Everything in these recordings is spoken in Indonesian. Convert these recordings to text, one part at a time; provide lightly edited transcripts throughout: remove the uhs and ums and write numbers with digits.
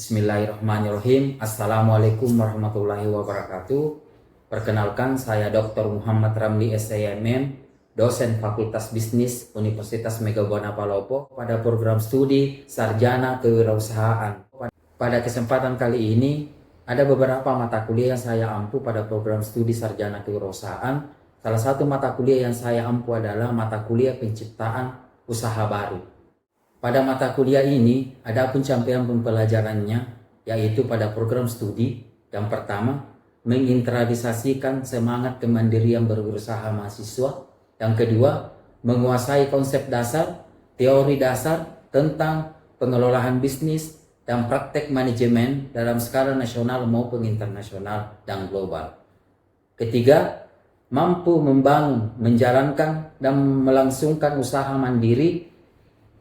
Bismillahirrahmanirrahim. Assalamualaikum warahmatullahi wabarakatuh. Perkenalkan, saya Dr. Muhammad Ramli SIMM, dosen Fakultas Bisnis Universitas Megabuana Palopo pada program studi Sarjana Kewirausahaan. Pada kesempatan kali ini, ada beberapa mata kuliah yang saya ampu pada program studi Sarjana Kewirausahaan. Salah satu mata kuliah yang saya ampu adalah mata kuliah penciptaan usaha baru. Pada mata kuliah ini, ada pencapaian pembelajarannya, yaitu pada program studi. Yang pertama, mengintradisasikan semangat kemandirian berwirausaha mahasiswa. Yang kedua, menguasai konsep dasar, teori dasar tentang pengelolaan bisnis dan praktek manajemen dalam skala nasional maupun internasional dan global. Ketiga, mampu membangun, menjalankan, dan melangsungkan usaha mandiri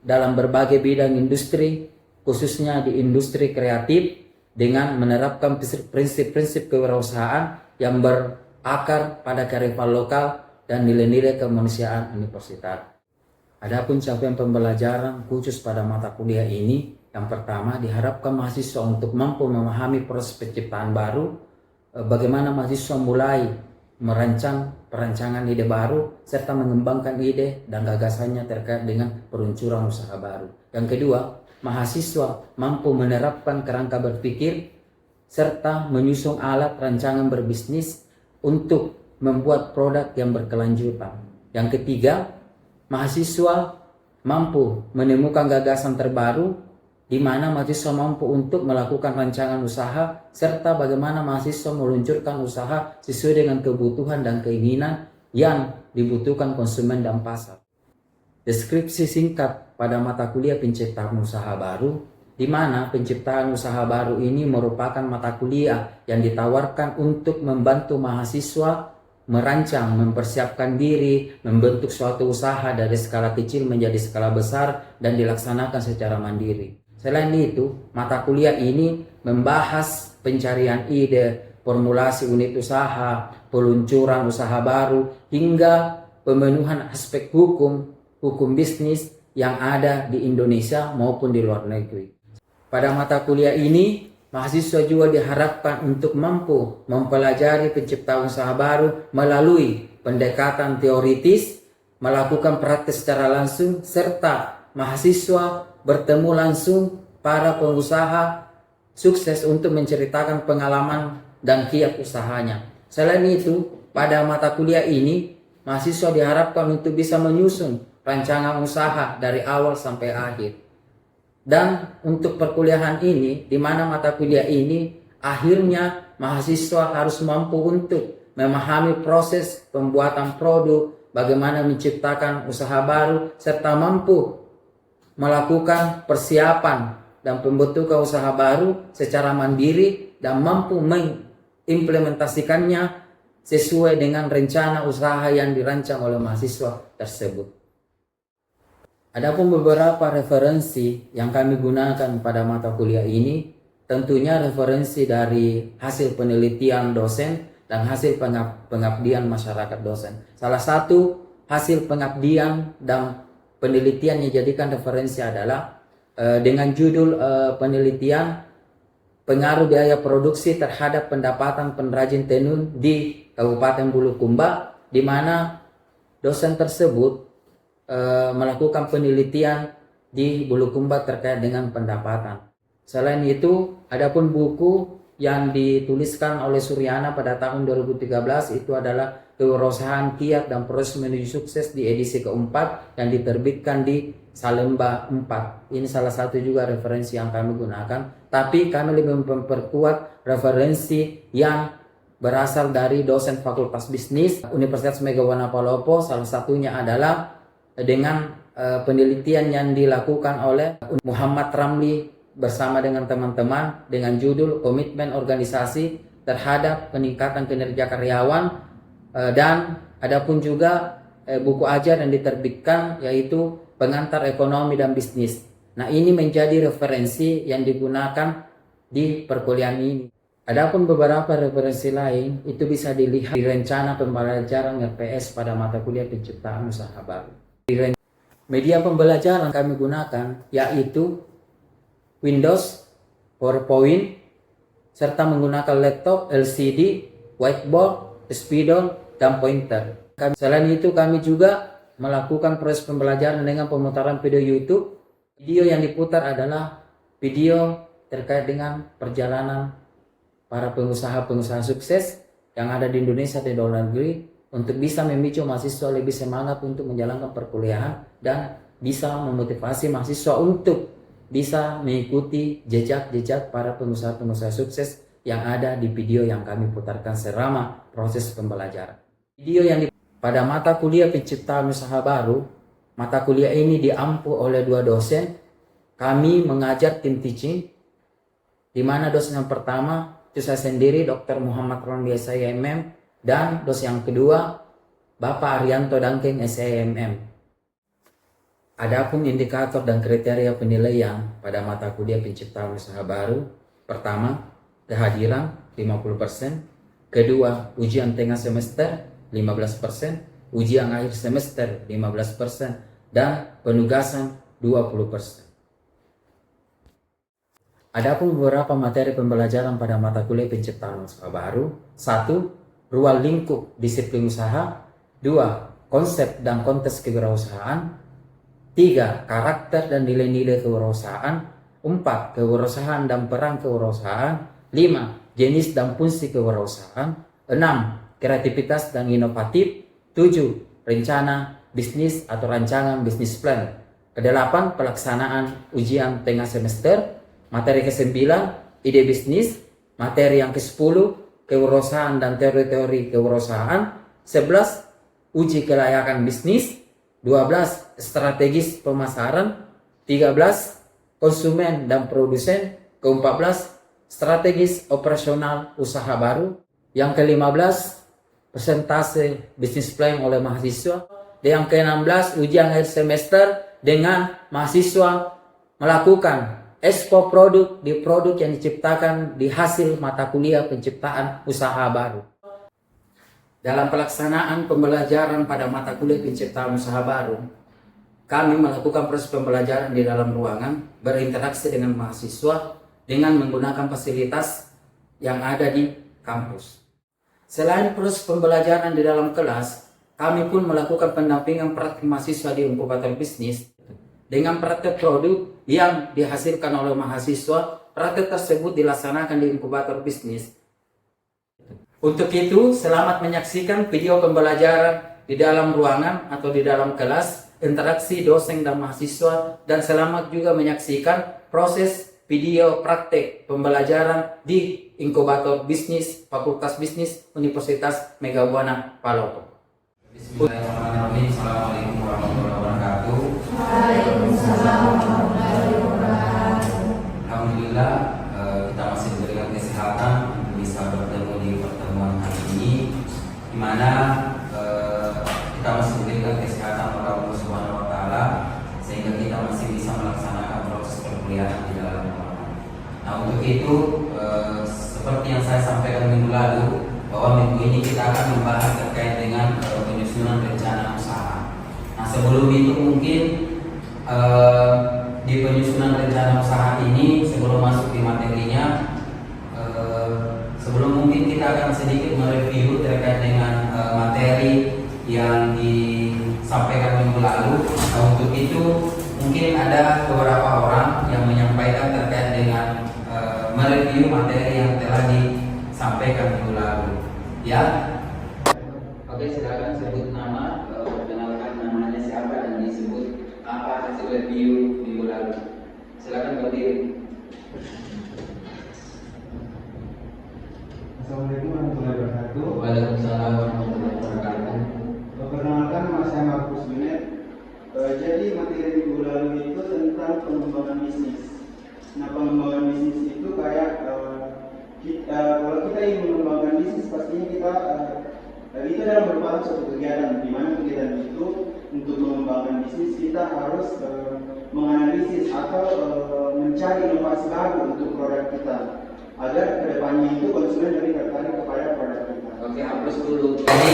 dalam berbagai bidang industri, khususnya di industri kreatif, dengan menerapkan prinsip-prinsip kewirausahaan yang berakar pada kearifan lokal dan nilai-nilai kemanusiaan universitas. Adapun capaian pembelajaran khusus pada mata kuliah ini, yang pertama diharapkan mahasiswa untuk mampu memahami proses penciptaan baru, bagaimana mahasiswa mulai merancang perancangan ide baru serta mengembangkan ide dan gagasannya terkait dengan peluncuran usaha baru. Yang kedua, mahasiswa mampu menerapkan kerangka berpikir serta menyusun alat rancangan berbisnis untuk membuat produk yang berkelanjutan. Yang ketiga, mahasiswa mampu menemukan gagasan terbaru di mana mahasiswa mampu untuk melakukan rancangan usaha serta bagaimana mahasiswa meluncurkan usaha sesuai dengan kebutuhan dan keinginan yang dibutuhkan konsumen dan pasar. Deskripsi singkat pada mata kuliah penciptaan usaha baru, di mana penciptaan usaha baru ini merupakan mata kuliah yang ditawarkan untuk membantu mahasiswa merancang, mempersiapkan diri, membentuk suatu usaha dari skala kecil menjadi skala besar dan dilaksanakan secara mandiri. Selain itu, mata kuliah ini membahas pencarian ide, formulasi unit usaha, peluncuran usaha baru, hingga pemenuhan aspek hukum bisnis yang ada di Indonesia maupun di luar negeri. Pada mata kuliah ini, mahasiswa juga diharapkan untuk mampu mempelajari penciptaan usaha baru melalui pendekatan teoritis, melakukan praktek secara langsung, serta mahasiswa bertemu langsung para pengusaha sukses untuk menceritakan pengalaman dan kiat usahanya. Selain itu, pada mata kuliah ini, mahasiswa diharapkan untuk bisa menyusun rancangan usaha dari awal sampai akhir. Dan untuk perkuliahan ini, di mana mata kuliah ini, akhirnya mahasiswa harus mampu untuk memahami proses pembuatan produk, bagaimana menciptakan usaha baru, serta mampu melakukan persiapan dan pembentukan usaha baru secara mandiri dan mampu mengimplementasikannya sesuai dengan rencana usaha yang dirancang oleh mahasiswa tersebut. Adapun beberapa referensi yang kami gunakan pada mata kuliah ini, tentunya referensi dari hasil penelitian dosen dan hasil pengabdian masyarakat dosen. Salah satu hasil pengabdian dan penelitian yang dijadikan referensi adalah dengan judul penelitian pengaruh biaya produksi terhadap pendapatan pengrajin tenun di Kabupaten Bulukumba, di mana dosen tersebut melakukan penelitian di Bulukumba terkait dengan pendapatan. Selain itu, adapun buku yang dituliskan oleh Suryana pada tahun 2013 itu adalah Kewirausahaan Kiat dan Proses Menuju Sukses di edisi keempat yang diterbitkan di Salemba 4. Ini salah satu juga referensi yang kami gunakan, tapi kami lebih memperkuat referensi yang berasal dari dosen Fakultas Bisnis Universitas Megabuana Palopo. Salah satunya adalah dengan penelitian yang dilakukan oleh Muhammad Ramli bersama dengan teman-teman dengan judul Komitmen Organisasi Terhadap Peningkatan Kinerja Karyawan, dan adapun juga buku ajar yang diterbitkan yaitu Pengantar Ekonomi dan Bisnis. Nah, ini menjadi referensi yang digunakan di perkuliahan ini. Adapun beberapa referensi lain itu bisa dilihat di rencana pembelajaran RPS pada mata kuliah penciptaan usaha baru. Media pembelajaran kami gunakan yaitu Windows, PowerPoint, serta menggunakan laptop, LCD, whiteboard, spidol, dan pointer. Selain itu kami juga melakukan proses pembelajaran dengan pemutaran video YouTube. Video yang diputar adalah video terkait dengan perjalanan para pengusaha-pengusaha sukses yang ada di Indonesia dan di luar negeri untuk bisa memicu mahasiswa lebih semangat untuk menjalankan perkuliahan dan bisa memotivasi mahasiswa untuk bisa mengikuti jejak-jejak para pengusaha-pengusaha sukses yang ada di video yang kami putarkan selama proses pembelajaran. Video yang pada mata kuliah penciptaan usaha baru, mata kuliah ini diampu oleh 2 dosen. Kami mengajar tim teaching, di mana dosen yang pertama itu saya sendiri, Dr. Muhammad Ramli SIMM, dan dosen yang kedua Bapak Arianto Dangkeng SIMM. Adapun indikator dan kriteria penilaian pada mata kuliah penciptaan usaha baru, pertama, kehadiran 50%, kedua, ujian tengah semester 15%, ujian akhir semester 15%, dan penugasan 20%. Adapun beberapa materi pembelajaran pada mata kuliah penciptaan usaha baru: 1. Ruang lingkup disiplin usaha. 2. Konsep dan konteks kewirausahaan. 3. Karakter dan nilai-nilai kewirausahaan. 4. Kewirausahaan dan peran kewirausahaan. 5. Jenis dan fungsi kewirausahaan. 6. Kreativitas dan inovatif. 7. Rencana bisnis atau rancangan bisnis plan. Ke-8. Pelaksanaan ujian tengah semester. Materi ke-9, ide bisnis. Materi yang ke-10, kewirausahaan dan teori-teori kewirausahaan. 11, uji kelayakan bisnis. 12, strategis pemasaran. 13, konsumen dan produsen. Ke-14, strategis operasional usaha baru. Yang ke-15, presentase bisnis plan oleh mahasiswa. Dan yang ke-16, ujian akhir semester dengan mahasiswa melakukan ekspor produk di produk yang diciptakan di hasil mata kuliah penciptaan usaha baru. Dalam pelaksanaan pembelajaran pada mata kuliah penciptaan usaha baru, kami melakukan proses pembelajaran di dalam ruangan, berinteraksi dengan mahasiswa dengan menggunakan fasilitas yang ada di kampus. Selain proses pembelajaran di dalam kelas, kami pun melakukan pendampingan praktik mahasiswa di inkubator bisnis dengan praktek produk yang dihasilkan oleh mahasiswa. Praktek tersebut dilaksanakan di inkubator bisnis. Untuk itu, selamat menyaksikan video pembelajaran di dalam ruangan atau di dalam kelas, interaksi dosen dan mahasiswa, dan selamat juga menyaksikan proses video praktek pembelajaran di inkubator bisnis Fakultas Bisnis Universitas Megabuana Palopo. Bismillahirrahmanirrahim. Assalamualaikum warahmatullahi wabarakatuh. Waalaikumsalam warahmatullahi wabarakatuh. Alhamdulillah, kita masih diberikan kesehatan untuk bisa bertemu di pertemuan hari ini, di mana kita masih diberikan kesehatan oleh Allah Subhanahu wa Ta'ala, sehingga kita masih bisa melaksanakan proses perkuliahan di dalam ruangan. Nah, untuk itu, seperti yang saya sampaikan minggu lalu, bahwa minggu ini kita akan membahas terkait dengan penyusunan rencana usaha. Nah, sebelum itu mungkin di penyusunan rencana usaha ini, sebelum masuk di materinya, sebelum mungkin kita akan sedikit mereview terkait dengan materi yang disampaikan minggu lalu. Nah, untuk itu mungkin ada beberapa orang yang menyampaikan terkait dengan mereview materi yang telah disampaikan minggu lalu. Ya, oke, silakan sebut nama, perkenalkan namanya siapa dan disebut apa hasil review minggu lalu. Silakan berdiri. Assalamualaikum warahmatullahi wabarakatuh. Waalaikumsalam warahmatullahi wabarakatuh. Perkenalkan, nama saya Markus Binet. Jadi materi minggu lalu itu tentang pengembangan bisnis. Nah, pengembangan bisnis itu kayak kalau kita ingin mengembangkan bisnis, pastinya kita itu adalah merupakan suatu kegiatan, di mana kegiatan itu untuk mengembangkan bisnis kita harus menganalisis atau mencari inovasi baru untuk produk kita, agar kedepannya itu konsumen lebih tertarik kepada produk kita. Oke, hapus dulu. Jadi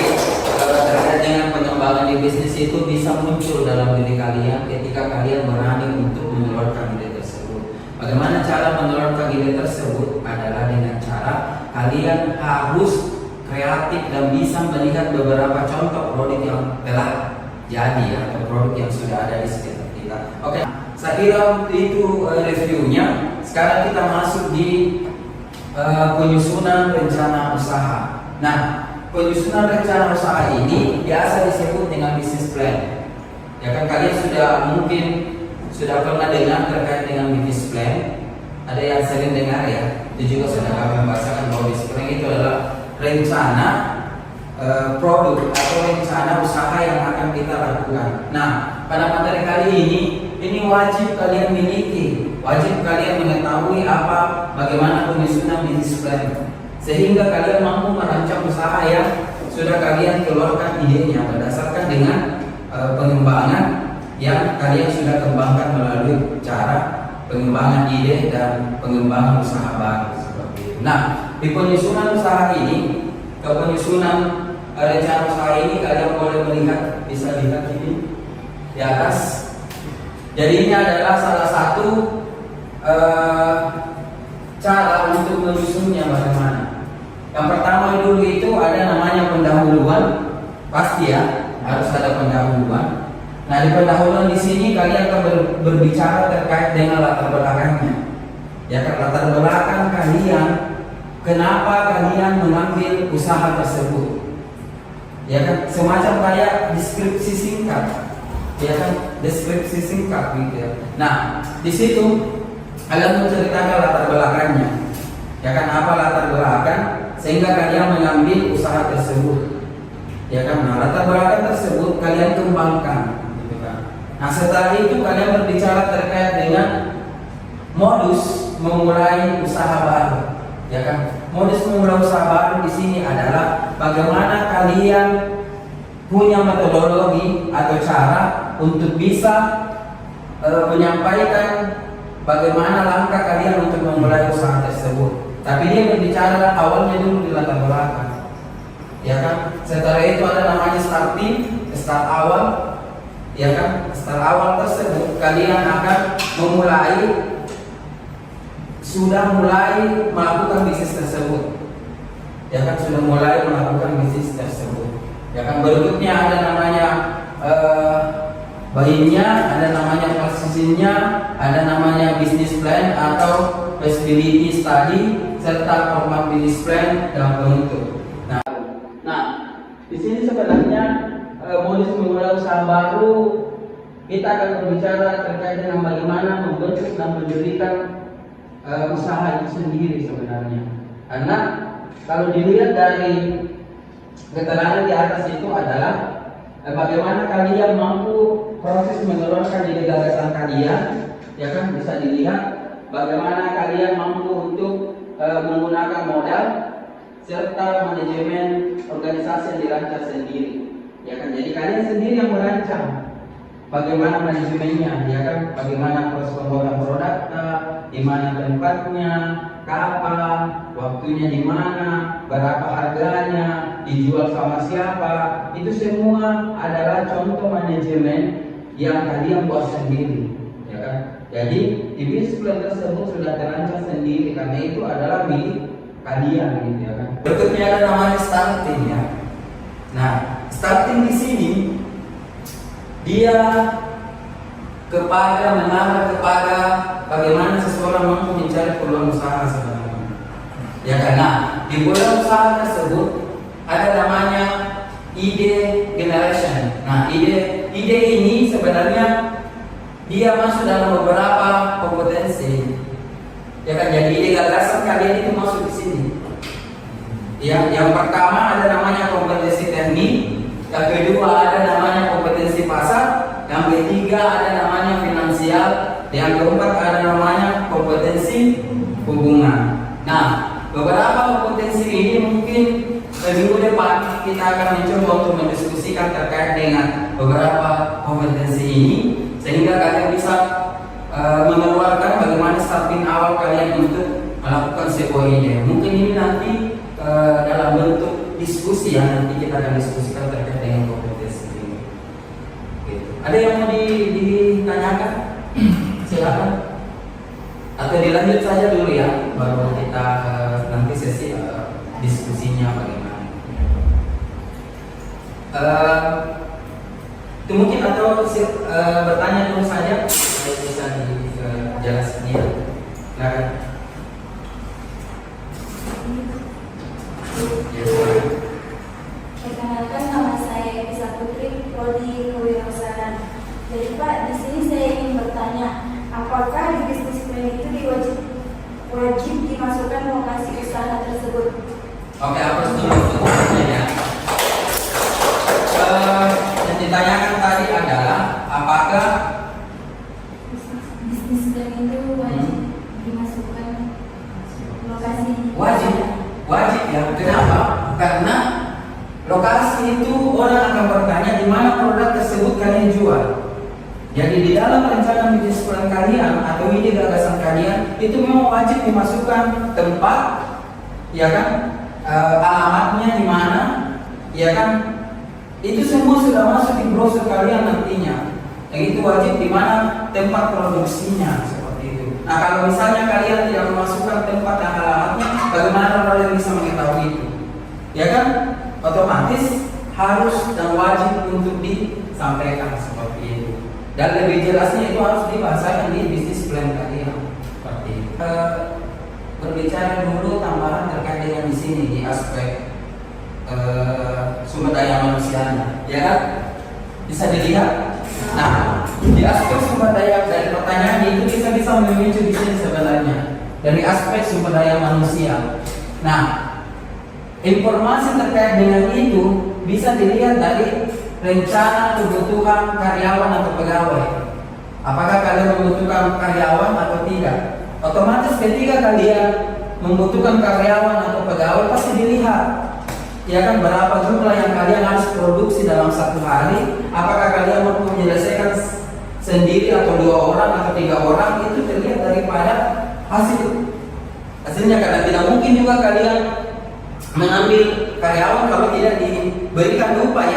terkait dengan pengembangan di bisnis itu bisa muncul dalam diri kalian ketika kalian berani untuk mengeluarkan ide tersebut. Bagaimana cara mengeluarkan ide tersebut adalah dengan cara kalian harus kreatif dan bisa melihat beberapa contoh produk yang telah jadi atau produk yang sudah ada di sekitar kita. Oke, saya kira itu reviewnya. Sekarang kita masuk di penyusunan rencana usaha. Nah, penyusunan rencana usaha ini biasa disebut dengan business plan. Ya kan, kalian sudah pernah dengar terkait dengan business plan. Ada yang sering dengar ya. Itu juga sudah kami bahasakan bahwa business plan itu adalah rencana produk atau rencana usaha yang akan kita lakukan. Nah, pada materi kali ini wajib kalian miliki, wajib kalian mengetahui bagaimana penyusunan business plan, sehingga kalian mampu merancang usaha yang sudah kalian keluarkan idenya berdasarkan dengan pengembangan yang kalian sudah kembangkan melalui cara pengembangan ide dan pengembangan usaha baru seperti itu. Nah, di penyusunan usaha ini, penyusunan rencana usaha ini kalian boleh melihat, bisa lihat ini di atas. Jadi ini adalah salah satu cara untuk menyusunnya bagaimana. Yang pertama dulu itu ada namanya pendahuluan, pasti ya harus ada pendahuluan. Nah, di pendahuluan di sini kalian akan berbicara terkait dengan latar belakangnya. Ya kan, latar belakang kalian, kenapa kalian mengambil usaha tersebut. Ya kan, semacam kayak deskripsi singkat. Ya kan, deskripsi singkat gitu ya. Nah, di situ kalian menceritakan latar belakangnya. Ya kan, apa latar belakang sehingga kalian mengambil usaha tersebut. Ya kan, nah latar belakang tersebut kalian kembangkan. Nah, setelah itu kalian berbicara terkait dengan modus memulai usaha baru. Ya kan? Modus memulai usaha baru di sini adalah bagaimana kalian punya metodologi atau cara untuk bisa menyampaikan bagaimana langkah kalian untuk memulai usaha tersebut. Tapi dia berbicara awalnya dulu di latar belakang. Ya kan? Setelah itu ada namanya starting, start awal. Ya kan, setelah awal tersebut kalian akan sudah mulai melakukan bisnis tersebut. Ya kan, sudah mulai melakukan bisnis tersebut. Ya kan, berikutnya ada namanya bayinya, ada namanya posisinya, ada namanya business plan atau feasibility study serta format business plan dan penutup. Nah, di sini sebenarnya modus memulai usaha baru, kita akan berbicara terkait dengan bagaimana membentuk dan mendirikan usaha itu sendiri sebenarnya. Karena kalau dilihat dari keterangan di atas itu adalah bagaimana kalian mampu proses mengeluarkan ide gagasan kalian, ya kan, bisa dilihat bagaimana kalian mampu untuk menggunakan modal serta manajemen organisasi yang dirancang sendiri. Ya kan, jadi kalian sendiri yang merancang bagaimana manajemennya, ya kan, bagaimana proses pembuatan produknya, di mana tempatnya, kapan, waktunya di mana, berapa harganya, dijual sama siapa. Itu semua adalah contoh manajemen yang kalian buat sendiri, ya kan. Jadi di business plan tersebut sudah terancang sendiri karena itu adalah milik kalian, gitu ya kan. Berikutnya ada namanya starting ya. Nah, starting di sini dia mengarah kepada bagaimana seseorang mampu mencari peluang usaha sebenarnya. Ya karena di peluang usaha tersebut ada namanya ide generation. Nah, ide ini sebenarnya dia masuk dalam beberapa kompetensi. Ya kan, jadi ide gagasan kalian itu masuk di sini. Yang pertama ada namanya kompetensi teknik, yang kedua ada namanya kompetensi pasar, yang ketiga ada namanya finansial, yang keempat ada namanya kompetensi hubungan. Nah, beberapa kompetensi ini mungkin minggu depan kita akan mencoba untuk mendiskusikan terkait dengan beberapa kompetensi ini, sehingga kalian bisa mengeluarkan bagaimana starting awal kalian untuk melakukan sebuah ide. Mungkin ini nanti dalam bentuk diskusi ya, nanti kita akan diskusikan terkait dengan kompetensi ini. Gitu. Ada yang mau ditanyakan? Silakan. Atau dilanjut saja dulu ya, baru kita nanti sesi diskusinya bagaimana. Itu mungkin atau bertanya dulu saja supaya bisa dijelaskan ya. Silakan. Perkenalkan, nama saya Bisa Putri, Prodi Kewirausahaan. Jadi Pak, di sini saya ingin bertanya, apakah di bisnis plan itu wajib dimasukkan lokasi usaha tersebut? Oke, apa dulu pertanyaannya ya? Yang ditanyakan tadi adalah apakah Bisnis plan itu wajib dimasukkan lokasi? Wajib ya. Kenapa? Karena lokasi itu orang akan bertanya di mana produk tersebut kalian jual. Jadi di dalam rencana bisnis plan kalian atau ide gagasan kalian itu memang wajib dimasukkan tempat, ya kan, alamatnya di mana, ya kan, itu semua sudah masuk di brosur kalian nantinya. Yang itu wajib di mana tempat produksinya seperti itu. Nah kalau misalnya kalian tidak memasukkan tempat dan alamatnya, bagaimana kalian bisa mengetahui itu? Ya kan, otomatis harus dan wajib untuk disampaikan seperti itu. Dan lebih jelasnya itu harus dibahasakan di bisnis plan kalian seperti itu. Berbicara dulu tambahan terkait dengan di sini di aspek sumber daya manusianya, ya kan? Bisa dilihat. Nah, di aspek sumber daya dari pertanyaan itu bisa memicu di sini sebenarnya dari aspek sumber daya manusia. Nah, informasi terkait dengan itu bisa dilihat dari rencana kebutuhan karyawan atau pegawai. Apakah kalian membutuhkan karyawan atau tidak? Otomatis ketika kalian membutuhkan karyawan atau pegawai pasti dilihat, ya kan, berapa jumlah yang kalian harus produksi dalam satu hari. Apakah kalian mampu menyelesaikan sendiri atau 2 orang atau 3 orang, itu terlihat daripada hasilnya. Karena tidak mungkin juga kalian mengambil karyawan kalau tidak diberikan upah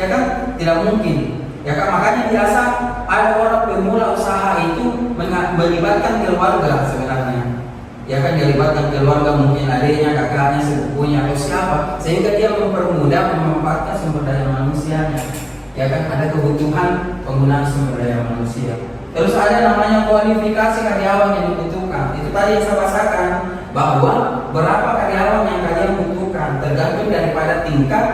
ya kan, tidak mungkin, ya kan. Makanya biasa ada orang pemula usaha itu melibatkan keluarga sebenarnya, ya kan, dilibatkan keluarga, mungkin adiknya, kakaknya, sepupunya atau siapa, sehingga dia mempermudah memanfaatkan sumber daya manusianya, ya kan. Ada kebutuhan penggunaan sumber daya manusia. Terus ada namanya kualifikasi karyawan yang dibutuhkan. Itu tadi yang saya bahasakan, bahwa berapa karyawan yang kalian butuhkan tergantung daripada tingkat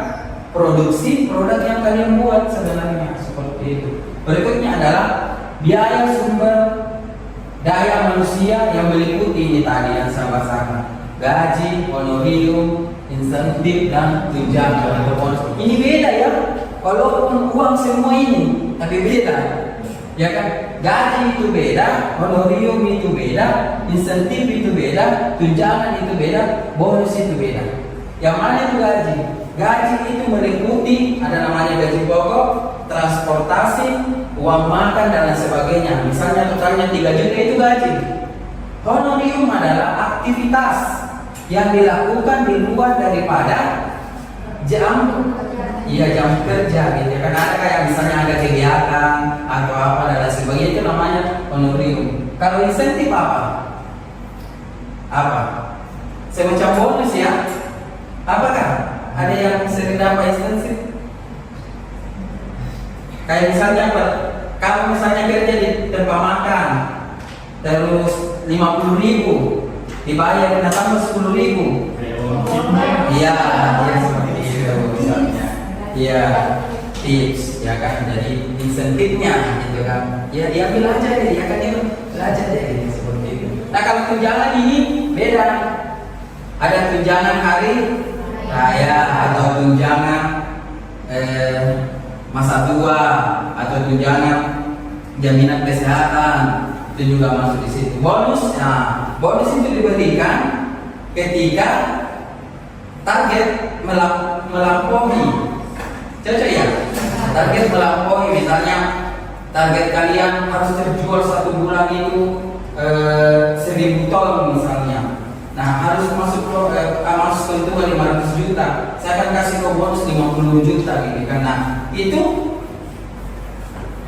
produksi produk yang kalian buat sebenarnya seperti itu. Berikutnya adalah biaya sumber daya manusia yang meliputi ini tadi yang saya bahasakan: gaji, honorarium, insentif, dan tunjangan atau bonus. Ini beda ya, walaupun uang semua ini, tapi beda, ya kan. Gaji itu beda, honorarium itu beda, insentif itu beda, tunjangan itu beda, bonus itu beda. Yang mana itu gaji? Gaji itu meliputi ada namanya gaji pokok, transportasi, uang makan dan lain sebagainya. Misalnya totalnya 3 juta itu gaji. Honorarium adalah aktivitas yang dilakukan di luar daripada jam kerja gitu ya. Karena ada kayak misalnya ada kegiatan atau apa dan lain sebagainya, itu namanya honorarium. Kalau insentif apa? Semacam bonus ya. Apakah ada yang sering dapat insentif? Kayak misalnya kalau misalnya kerja di tempat makan, terus 50.000 dibayar dan tambah 10.000. Iya, seperti itu misalnya. Iya, tips ya kan. Jadi insentifnya gitu kan. Ya diambil aja deh, ya kan, dia belajar deh gitu, seperti itu. Nah kalau tunjangan ini beda. Ada tunjangan hari raya atau tunjangan masa tua atau tunjangan jaminan kesehatan, itu juga masuk di situ. Bonus, nah bonus itu diberikan ketika target melampaui, cocok ya? Target melampaui, misalnya target kalian harus terjual 1 bulan itu 1.000 ton misalnya. Nah harus masuk keuntungan 500 juta. Saya akan kasih ke bonus 50 juta gitu. Karena itu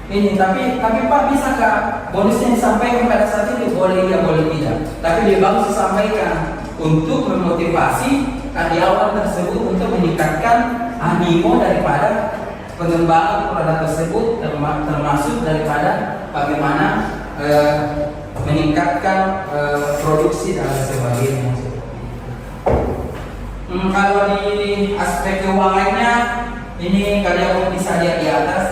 ini. Tapi Pak, bisakah bonusnya disampaikan pada saat itu? Boleh iya, boleh tidak. Tapi dia bagus disampaikan untuk memotivasi karyawan tersebut untuk meningkatkan animo daripada pengembangan produk tersebut, termasuk daripada bagaimana meningkatkan produksi dan sebagainya. Kalau di aspek keuangannya, ini kalian bisa lihat di atas.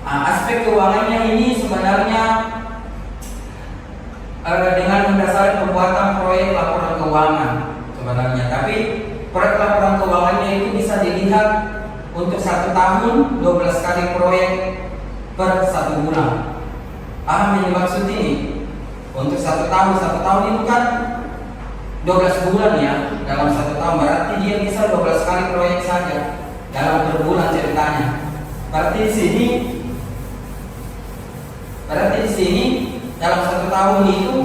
Aspek keuangannya ini sebenarnya dengan mendasari pembuatan proyek laporan keuangan sebenarnya. Tapi proyek laporan keuangannya itu bisa dilihat untuk 1 tahun 12 kali proyek per 1 bulan. Paham yang dimaksud ini? Untuk 1 tahun itu kan 12 bulan ya, dalam 1 tahun berarti dia bisa 12 kali proyek saja dalam per bulan ceritanya. Berarti di sini dalam 1 tahun itu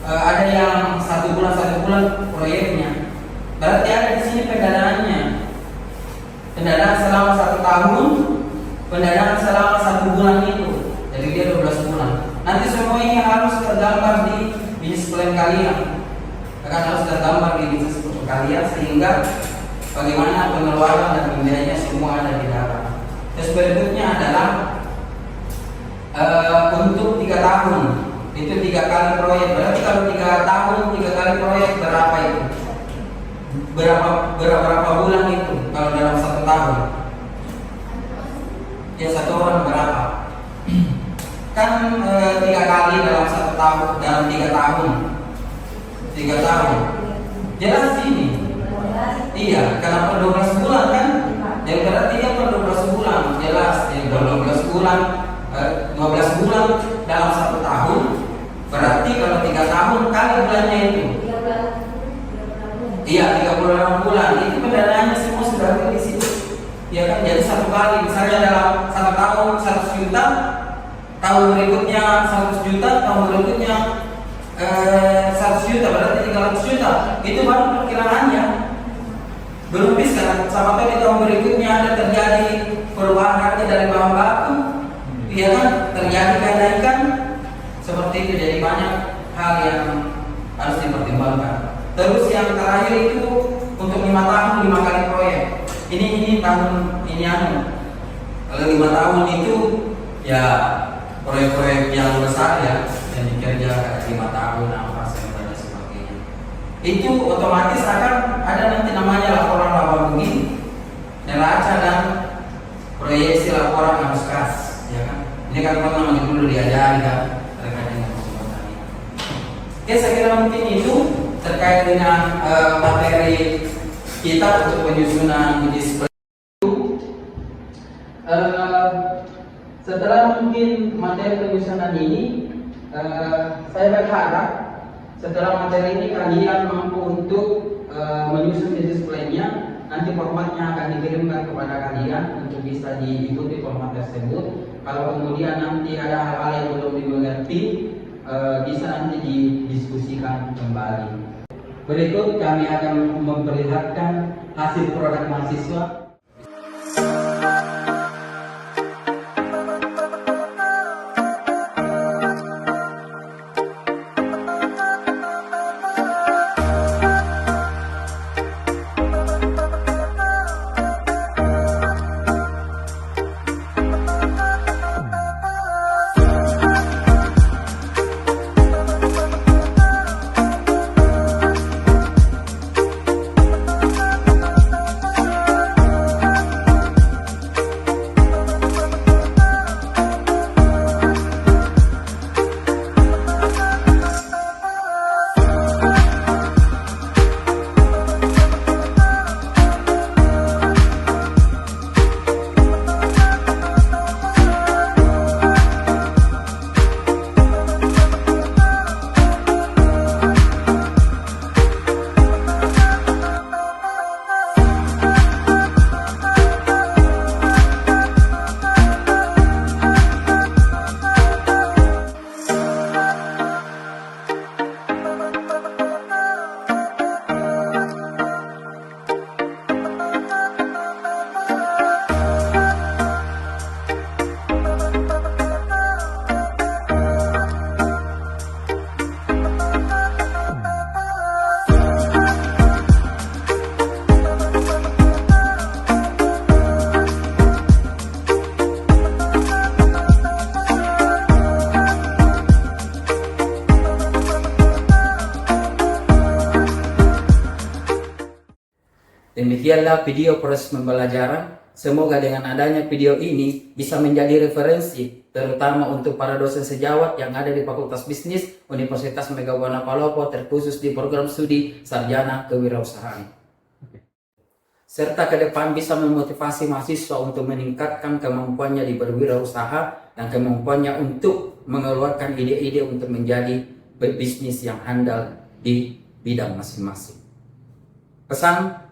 ada yang 1 bulan proyeknya. Berarti ada di sini pendanaannya. Pendanaan selama 1 tahun, pendanaan selama 1 bulan itu. Jadi dia 12 bulan. Nanti semua ini harus tergambar di bisnis plan kalian. Akan harus tergambar di bisnis plan kalian sehingga bagaimana pengeluaran dan pembiayanya semua ada di dalam. Terus berikutnya adalah untuk 3 tahun itu 3 kali proyek. Berarti kalau 3 tahun 3 kali proyek berapa itu? Berapa bulan itu kalau dalam 1 tahun? Ya 1 orang berapa? Kan 3 kali dalam 1 tahun, dalam 3 tahun. 3 tahun. Jelas ini. Iya, kenapa 12 bulan kan? Jadi berarti dia per 12 bulan. Jelas, ya 12 bulan. 12 bulan dalam 1 tahun. Berarti kalau 3 tahun kali bulannya itu. Iya, 36 bulan. Itu pendanaannya semua sudah ada di situ. Ya kan, jadi 1 kali. Misalnya dalam 1 tahun 100 juta, tahun berikutnya 100 juta, tahun berikutnya 100 juta, berarti 300 juta. Itu baru perkiraannya. Belum bisa, sama di tahun berikutnya ada terjadi perubahan harga dari bahan baku. Iya kan, terjadi kenaikan seperti itu. Jadi banyak hal yang harus dipertimbangkan. Terus yang terakhir itu untuk 5 tahun 5 kali proyek. Ini tahun ini kalau 5 tahun itu ya proyek-proyek yang besar ya, yang dikerja 5 tahun apa dan sebagainya. Itu otomatis akan ada nanti namanya laporan laba rugi, neraca dan proyeksi laporan arus kas, ya kan? Ini kan pernah dulu diajari kan terkait dengan pembuatan ini. Oke, saya kira mungkin itu terkait dengan materi kita untuk penyusunan display. Setelah mungkin materi penyusunan ini, saya berharap setelah materi ini kalian mampu untuk menyusun display-nya. Nanti formatnya akan dikirimkan kepada kalian untuk bisa diikuti format tersebut. Kalau kemudian nanti ada hal-hal yang belum dimengerti, bisa nanti didiskusikan kembali. Berikut kami akan memperlihatkan hasil produk mahasiswa. Demikianlah video proses pembelajaran. Semoga dengan adanya video ini bisa menjadi referensi terutama untuk para dosen sejawat yang ada di Fakultas Bisnis Universitas Megawati Palopo, terkhusus di program studi Sarjana Kewirausahaan. Serta ke depan bisa memotivasi mahasiswa untuk meningkatkan kemampuannya di berwirausaha dan kemampuannya untuk mengeluarkan ide-ide untuk menjadi berbisnis yang handal di bidang masing-masing. Pesan,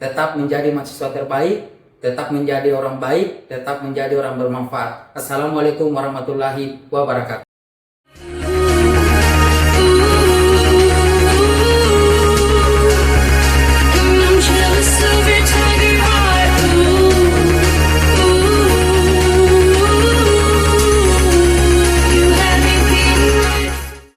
tetap menjadi mahasiswa terbaik, tetap menjadi orang baik, tetap menjadi orang bermanfaat. Assalamualaikum warahmatullahi wabarakatuh.